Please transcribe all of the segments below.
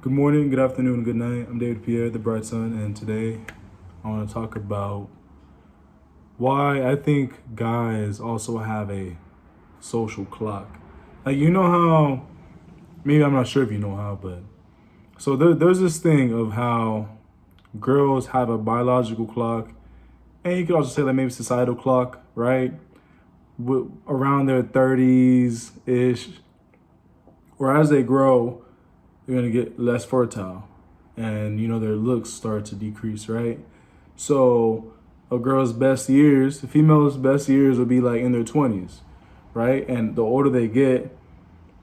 Good morning, good afternoon, good night. I'm David Pierre, the BrightSon, and today I want to talk about why I think guys also have a social clock. Like, you know how, maybe I'm not sure if you know how, but so there's this thing of how girls have a biological clock, and you could also say that maybe societal clock, right? Around their 30s ish, or as they grow, they're gonna get less fertile, and their looks start to decrease, right? So a girl's best years, a female's best years will be like in their 20s, right? And the older they get,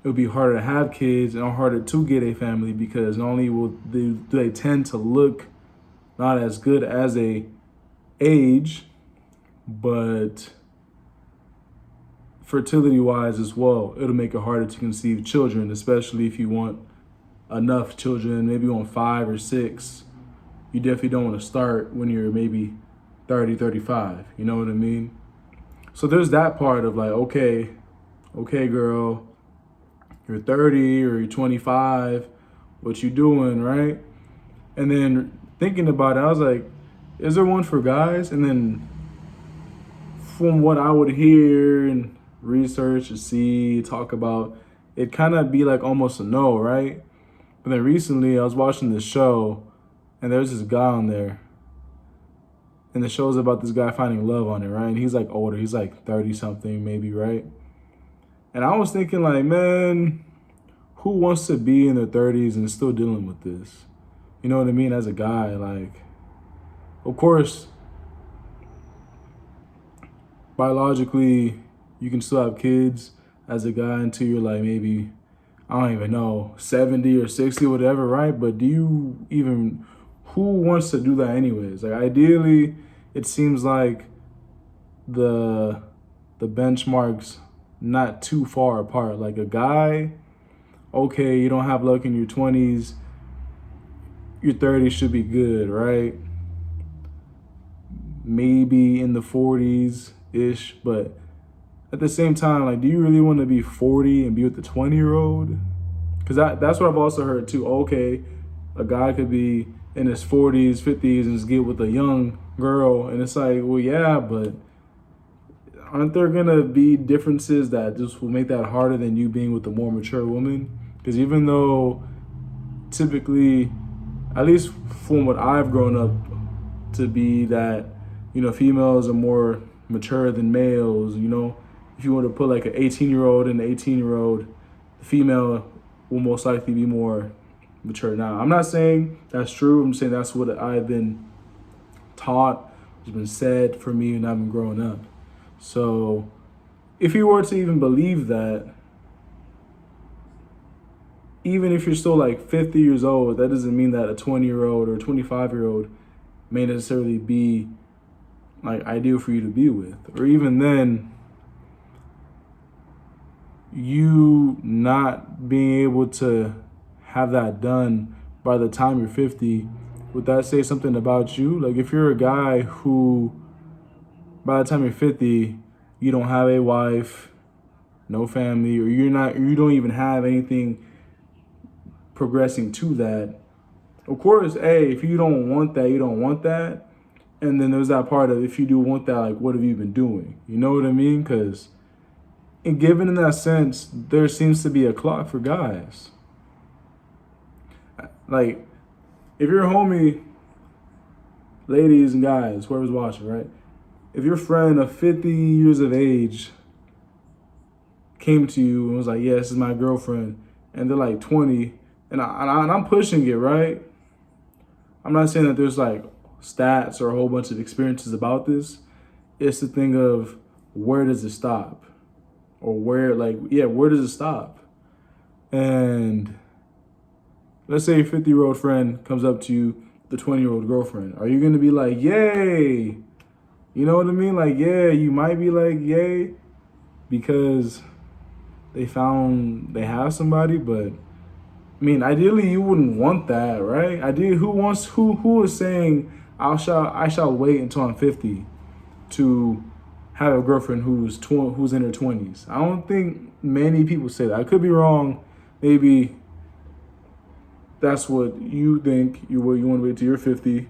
it'll be harder to have kids and harder to get a family because not only do they tend to look not as good as they age, but fertility wise as well, it'll make it harder to conceive children, especially if you want enough children, maybe you want 5 or 6. You definitely don't want to start when you're maybe 30, 35. You know what I mean? So there's that part of like, okay, girl, you're 30 or you're 25. What you doing, right? And then thinking about it, I was like, is there one for guys? And then from what I would hear and research and see, talk about, it kind of be like almost a no, right? But then recently I was watching this show and there's this guy on there. And the show's about this guy finding love on it, right? And he's like older, he's like 30 something maybe, right? And I was thinking like, man, who wants to be in their 30s and still dealing with this? You know what I mean? As a guy, like, of course, biologically, you can still have kids as a guy until you're like maybe, I don't even know, 70 or 60, whatever, right? But who wants to do that anyways? Like, ideally, it seems like the benchmarks not too far apart. Like a guy, okay, you don't have luck in your 20s, your 30s should be good, right? Maybe in the 40s-ish, but at the same time, like, do you really want to be 40 and be with the 20-year-old? Because that's what I've also heard too. Okay, a guy could be in his 40s, 50s, and just get with a young girl. And it's like, well, yeah, but aren't there going to be differences that just will make that harder than you being with a more mature woman? Because even though typically, at least from what I've grown up to be, that, females are more mature than males, if you want to put like an 18-year-old and an 18-year-old, the female will most likely be more mature. Now, I'm not saying that's true. I'm saying that's what I've been taught, it's been said for me when I've been growing up. So if you were to even believe that, even if you're still like 50 years old, that doesn't mean that a 20-year-old or 25-year-old may necessarily be like ideal for you to be with. Or even then, you not being able to have that done by the time you're 50, would that say something about you? Like, if you're a guy who by the time you're 50, you don't have a wife, no family, or you don't even have anything progressing to that. Of course, hey, if you don't want that, you don't want that. And then there's that part of, if you do want that, like, what have you been doing? You know what I mean? Because given in that sense, there seems to be a clock for guys. Like, if your homie, ladies and guys, whoever's watching, right? If your friend of 50 years of age came to you and was like, yeah, this is my girlfriend, and they're like 20, and I'm pushing it, right? I'm not saying that there's like stats or a whole bunch of experiences about this. It's the thing of, where does it stop? Or where does it stop? And let's say your 50-year-old friend comes up to you, the 20-year-old girlfriend. Are you going to be like, yay? You know what I mean? Like, yeah, you might be like, yay, because they have somebody, but I mean, ideally you wouldn't want that, right? Ideally, who is saying I shall wait until I'm 50 to have a girlfriend who's in her 20s? I don't think many people say that. I could be wrong. Maybe that's what you think you want to wait till you're 50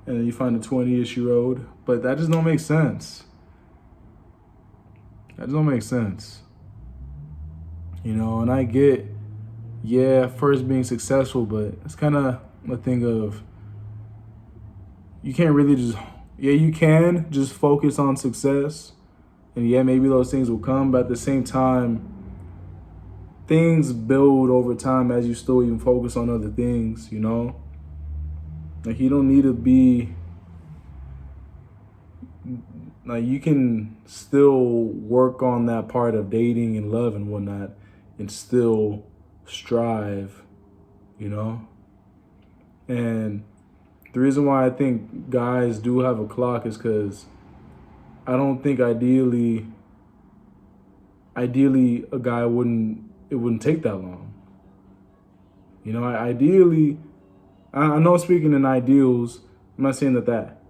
and then you find a 20-ish-year-old. But that just don't make sense. That just don't make sense. You know, and I get, yeah, first being successful, but it's kind of a thing of, you can't really just, yeah, you can just focus on success. And yeah, maybe those things will come, but at the same time, things build over time as you still even focus on other things, you know? Like, you don't need to be, like, you can still work on that part of dating and love and whatnot and still strive, you know? And the reason why I think guys do have a clock is because I don't think ideally a guy it wouldn't take that long. You know, ideally, I know speaking in ideals, I'm not saying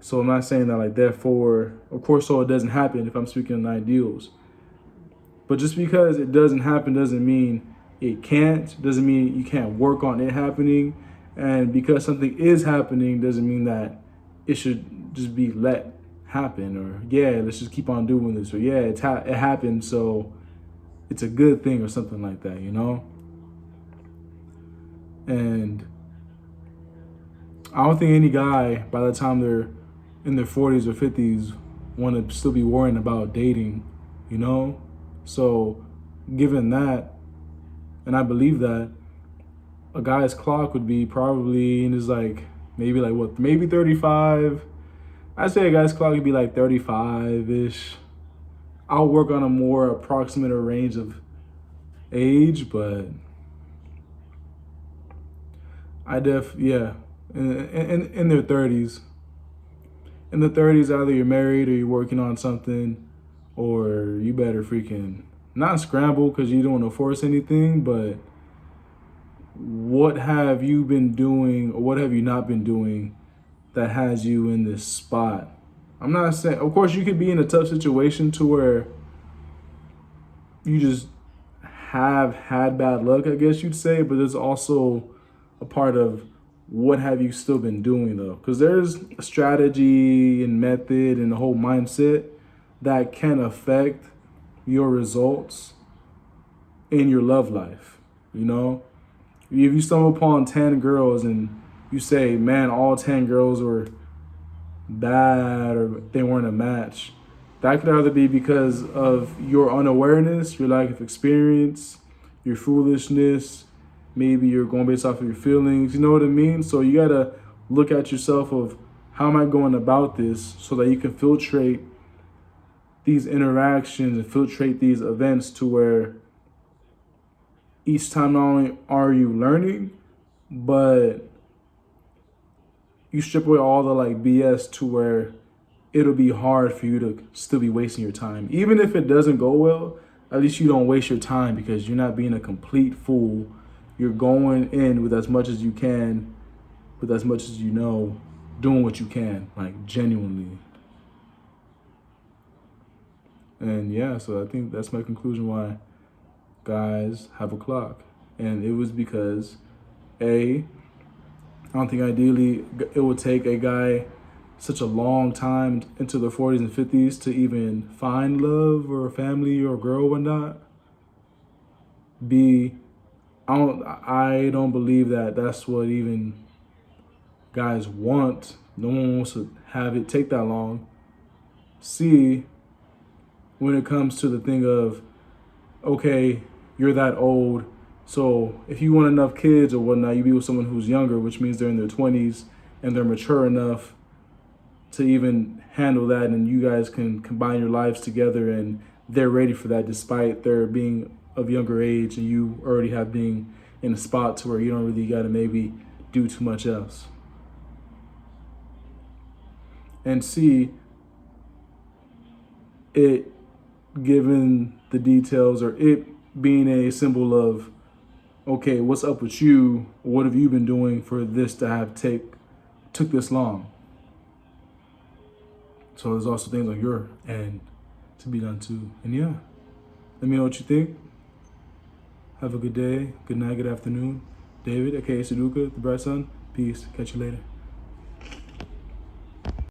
so I'm not saying that like therefore, of course, so it doesn't happen if I'm speaking in ideals. But just because it doesn't happen doesn't mean it can't, doesn't mean you can't work on it happening. And because something is happening doesn't mean that it should just be let happen, or yeah, let's just keep on doing this, or yeah, it happened, so it's a good thing or something like that, you know? And I don't think any guy by the time they're in their 40s or 50s want to still be worrying about dating, you know? So given that, and I believe that, a guy's clock would be probably in his like, maybe 35. I'd say a guy's clock would be like 35-ish. I'll work on a more approximate range of age, but yeah, in their 30s. In the 30s, either you're married or you're working on something, or you better freaking not scramble because you don't want to force anything, but what have you been doing or what have you not been doing that has you in this spot? I'm not saying, of course, you could be in a tough situation to where you just have had bad luck, I guess you'd say, but there's also a part of what have you still been doing though? Because there's a strategy and method and the whole mindset that can affect your results in your love life, you know? If you stumble upon 10 girls and you say, man, all 10 girls were bad or they weren't a match, that could either be because of your unawareness, your lack of experience, your foolishness, maybe you're going based off of your feelings, you know what I mean? So you gotta look at yourself of how am I going about this so that you can filtrate these interactions and filtrate these events to where each time not only are you learning, but you strip away all the like BS to where it'll be hard for you to still be wasting your time. Even if it doesn't go well, at least you don't waste your time because you're not being a complete fool. You're going in with as much as you can, with as much as you know, doing what you can, like genuinely. And yeah, so I think that's my conclusion why guys have a clock. And it was because, I don't think ideally it would take a guy such a long time into their 40s and 50s to even find love or a family or a girl or whatnot. B, I don't believe that that's what even guys want. No one wants to have it take that long. C, when it comes to the thing of, okay, you're that old, so if you want enough kids or whatnot, you be with someone who's younger, which means they're in their 20s and they're mature enough to even handle that, and you guys can combine your lives together and they're ready for that despite their being of younger age and you already have being in a spot to where you don't really got to maybe do too much else. And C, it given the details or it being a symbol of, okay, what's up with you? What have you been doing for this to have took this long? So there's also things on your end to be done too. And yeah, let me know what you think. Have a good day, good night, good afternoon. David, aka Sudoka, the Bright Son. Peace. Catch you later.